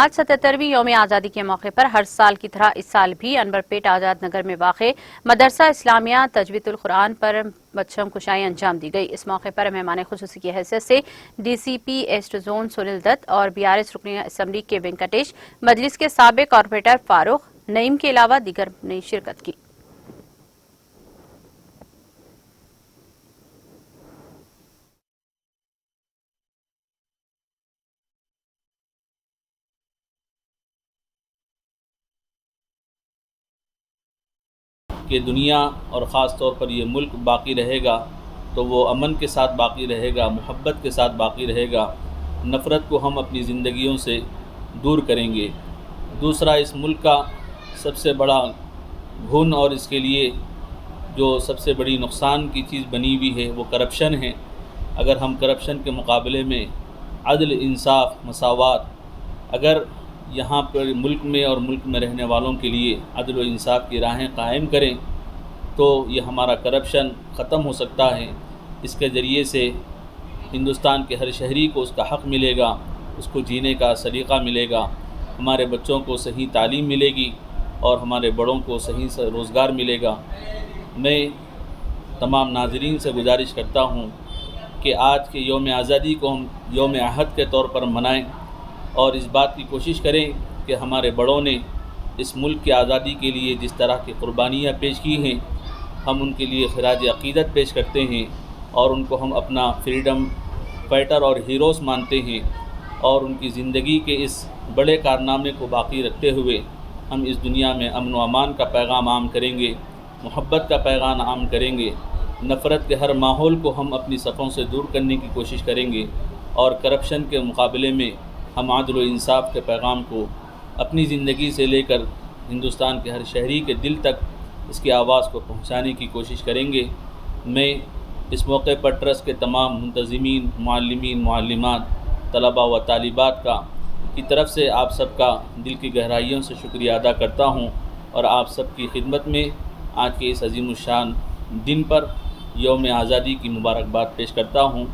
آج 77ویں یوم آزادی کے موقع پر ہر سال کی طرح اس سال بھی انورپیٹ آزاد نگر میں واقع مدرسہ اسلامیہ تجوید القرآن پر بچم کشائی انجام دی گئی۔ اس موقع پر مہمان خصوصی کی حیثیت سے ڈی سی پی ایسٹ زون سنیل دت اور BRS رکن اسمبلی کے وینکٹیش، مجلس کے سابق کارپوریٹر فاروق نعیم کے علاوہ دیگر نے شرکت کی۔ کہ دنیا اور خاص طور پر یہ ملک باقی رہے گا تو وہ امن کے ساتھ باقی رہے گا، محبت کے ساتھ باقی رہے گا، نفرت کو ہم اپنی زندگیوں سے دور کریں گے۔ دوسرا، اس ملک کا سب سے بڑا گھن اور اس کے لیے جو سب سے بڑی نقصان کی چیز بنی ہوئی ہے وہ کرپشن ہے۔ اگر ہم کرپشن کے مقابلے میں عدل، انصاف، مساوات، اگر یہاں پر ملک میں اور ملک میں رہنے والوں کے لیے عدل و انصاف کی راہیں قائم کریں تو یہ ہمارا کرپشن ختم ہو سکتا ہے۔ اس کے ذریعے سے ہندوستان کے ہر شہری کو اس کا حق ملے گا، اس کو جینے کا سلیقہ ملے گا، ہمارے بچوں کو صحیح تعلیم ملے گی اور ہمارے بڑوں کو صحیح روزگار ملے گا۔ میں تمام ناظرین سے گزارش کرتا ہوں کہ آج کے یوم آزادی کو ہم یوم احد کے طور پر منائیں اور اس بات کی کوشش کریں کہ ہمارے بڑوں نے اس ملک کی آزادی کے لیے جس طرح کی قربانیاں پیش کی ہیں، ہم ان کے لیے خراج عقیدت پیش کرتے ہیں اور ان کو ہم اپنا فریڈم فائٹر اور ہیروز مانتے ہیں، اور ان کی زندگی کے اس بڑے کارنامے کو باقی رکھتے ہوئے ہم اس دنیا میں امن و امان کا پیغام عام کریں گے، محبت کا پیغام عام کریں گے، نفرت کے ہر ماحول کو ہم اپنی صفوں سے دور کرنے کی کوشش کریں گے، اور کرپشن کے مقابلے میں ہم عدل و انصاف کے پیغام کو اپنی زندگی سے لے کر ہندوستان کے ہر شہری کے دل تک اس کی آواز کو پہنچانے کی کوشش کریں گے۔ میں اس موقع پر ٹرسٹ کے تمام منتظمین، معلمین، معلمات، طلباء و طالبات کی طرف سے آپ سب کا دل کی گہرائیوں سے شکریہ ادا کرتا ہوں، اور آپ سب کی خدمت میں آج کے اس عظیم الشان دن پر یوم آزادی کی مبارکباد پیش کرتا ہوں۔